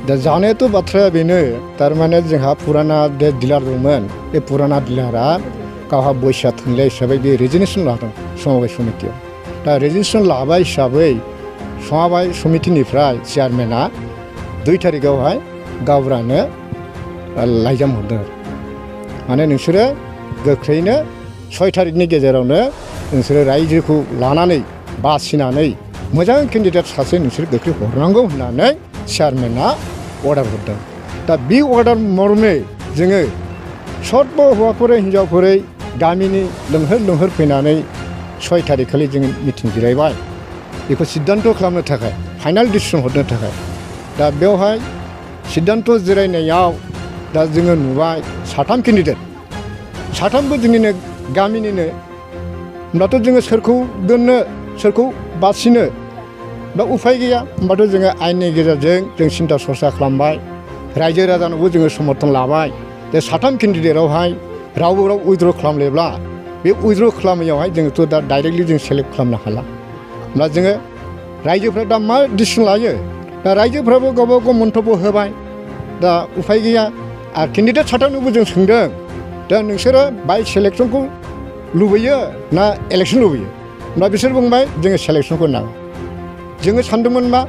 दा जानायाथ' बाथ्राया बेनो थारमाने जोंहा पुराना डिलार दंमोन बे पुराना डिलारा गावहा बैसोआ थोंलाय हिसाबै बे रेजिगनेसन लादों समबाय समितियाव दा रेजिगनेसन लाबाय हिसाबै समबाय समितिनिफ्राय चेयारमेना 2 तारिखआवहाय गावबुरानो लाइजाम हरदों माने नोंसोरो गोख्रैनो 6 तारिखनि गेजेरावनो नोंसोरो रायजोखौ लानानै बासिनानै मोजां केन्डिडेट सासे नोंसोर गोख्रै हरनांगौ होननानै चेयारमेना अर्डार हरदों दा बे अर्डार मर्मे जोङो सबबो हौवाफोरै हिन्जावफोरै गामिनि लोंहोर फैनानै 6 तारिखखालि जोङो मिटिं जिरायबाय बेखौ सिद्धान्त खालामनो थाखाय फाइनाल डिसिसन हरनो थाखाय दा बेवहाय सिद्धान्त जिरायनायाव दा जोङो नुबाय 3 केन्डिडेट 3बो जोंनिनो गामिनिनो होमब्लाथ' जोङो सोरखौ दोननो सोरखौ बासिनो दा उफाय गैया होमबाथ' जोङो आयेननि गेजेरजों जों सिन्था सरसा खालामबाय रायजो राजानोबो जोङो समर्थन लाबाय जे 3 केन्डिडेटआवहाय रावबो उइद्र' खालामलेब्ला बे उइद्र' खालामैयावहाय जोङोथ' दा डाइरेक्टलि जों सेलेक्ट खालामनो हाला होमब्ला जोङो रायजोफ्रा दा मा डिसिसन लायो दा रायजोफ्राबो गावबा गाव मन्तब्य होबाय दा उफाय गैया आरो केन्डिडेट 3नोबो जों सोंदों दा नोंसोरो बाइ सेलेक्सनखौ लुबैयो ना इलेक्सन लुबैयो होमब्ला बिसोर बुंबाय जोङो सेलेक्सनखौ नाङा जोङो सानदोंमोन मा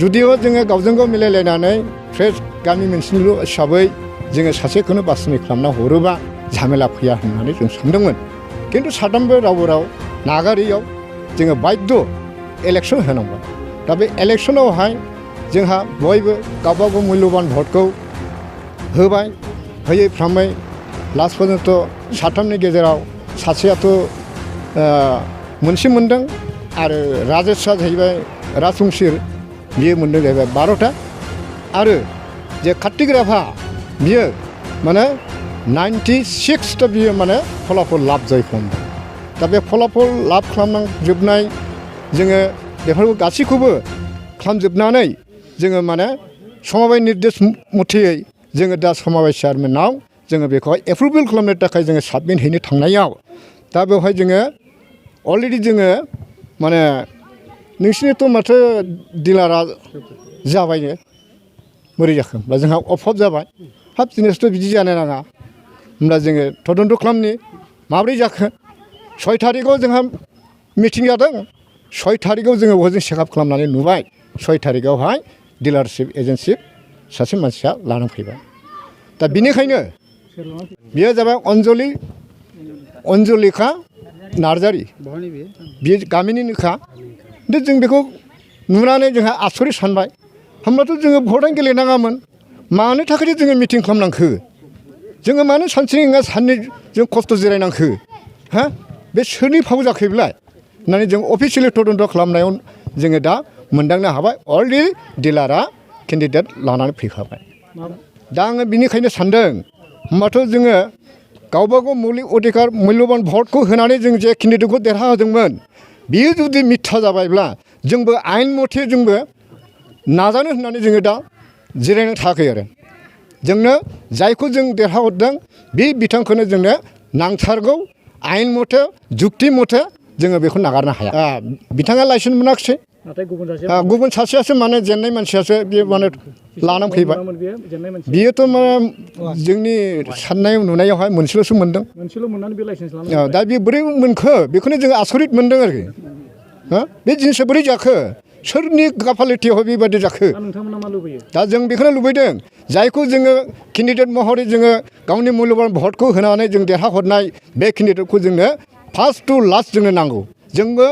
जुदिअ जोङो गावजों गाव मिलायलायनानै फ्रेस गामि मोनसेनिल' हिसाबै जोङो सासेखौनो बासिनाय खालामना हरोबा झामेला फैया होननानै जों सानदोंमोन खिन्थु 3बो रावबो नागारियाव जोङो बाध्य इलेक्सन होनांबाय दा बे इलेक्सनावहाय जोंहा बयबो गावबा गाव मुल्यबान भटखौ होबाय होयैफ्रामै लास्ट पर्यन्त 3नि गेजेराव सासेयाथ' मोनसे मोनदों आरो राजेशआ जाहैबाय राजबंशीर बियो मोनदों जाहैबाय 12टा आरो जे कार्तिक राभा बियो माने 96टा बियो माने फलाफल लाभ जय खालामदों दा बे फलाफल लाभ खालामनांजोबनाय जोङो बेफोरखौ गासैखौबो खालामजोबनानै जोङो माने समबाय निर्देश मथेयै जोङो दा समबाय चेयारमेनाव जोङो बेखौहाय एप्रुभेल खालामनो थाखाय जोङो साबमिट हैनो थांनायाव दा बेवहाय जोङो अलरेडि जोङो माने नोंसिनिथ' माथो डिलारा जाबायनो बोरै जाखो होमब्ला जोंहा अफब जाबाय हाब जिनिसथ' बिदि जानो नाङा होमब्ला जोङो तदन्त खालामनि माब्रै जाखो 6 तारिखआव जोंहा मिटिं जादों 6 तारिखआव जोङो हजों चेकआप खालामनानै नुबाय 6 तारिखआवहाय डिलारशिप एजेन्सि सासे मानसिया लानानै फैबाय दा बिनिखायनो बियो जाबाय अनजलिखा नार्जारि बे गामिनिनोखा दा जों बेखौ नुनानै जोंहा आसरित सानबाय होमब्लाथ' जोङो भटआनो गेलेनाङामोन मानो थाखाय जोङो मिटिं खालामनांखो जोङो मानो सानसे नङा साननै जों खस्थ' जिरायनांखो हा बे सोरनि फाव जाखैब्लाय होननानै जों अफिसियेलि तदन्त खालामनायाव जोङो दा मोनदांनो हाबाय अलरेडि डिलारा केन्डिडेट लानानै फैखाबाय दा आङो बिनिखायनो सानदों होमबाथ' जोङो गावबा गाव मौलिक अधिकार मुल्यबान भटखौ होनानै जों जे केन्डिडेटखौ देरहाहोदोंमोन बियो जुदि मिथ्या जाबायब्ला जोंबो आयेन मथे जोंबो नाजानो होननानै जोङो दा जिरायनो थायाखै आरो जोंनो जायखौ जों देरहाहरदों बे बिथांखौनो जोंनो नांथारगौ आयेन मथे जुक्ति मथे जोङो बेखौ नागारनो हाया बिथाङा लाइसेन्स मोनाखिसै गुबुन सासेयासो माने जेननाय मानसियासो बे माने लानानै फैबाय बियोथ' माने जोंनि साननायाव नुनायावहाय मोनसेल'सो मोनदों दा बे बोरै मोनखो बेखौनो जोङो आसरित मोनदों आरोखि बे जिनिसा बोरै जाखो सोरनि कापालिटियाव बेबायदि जाखो दा जों बेखौनो लुबैदों जायखौ जोङो केन्डिडेट महरै जोङो गावनि मुल्यबान भटखौ होनानै जों देरहाहरनाय बे केन्डिडेटखौ जोंनो फार्स्ट टु लास्ट जोंनो नांगौ जोंबो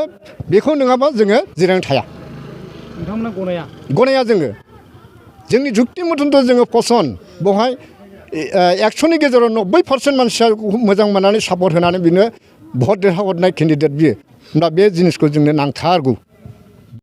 बेखौ नङाबा जोङो जिरायनो थाया गनाया जोङो जोंनि जुक्ति मथनथ' जोङो पसन बेवहाय 100नि गेजेराव 90% मानसिया मोजां मोननानै सापर्ट होनानै बिनो भट देरहाहरनाय केन्डिडेट बियो होमब्ला बे जिनिसखौ जोंनो नांथारगौ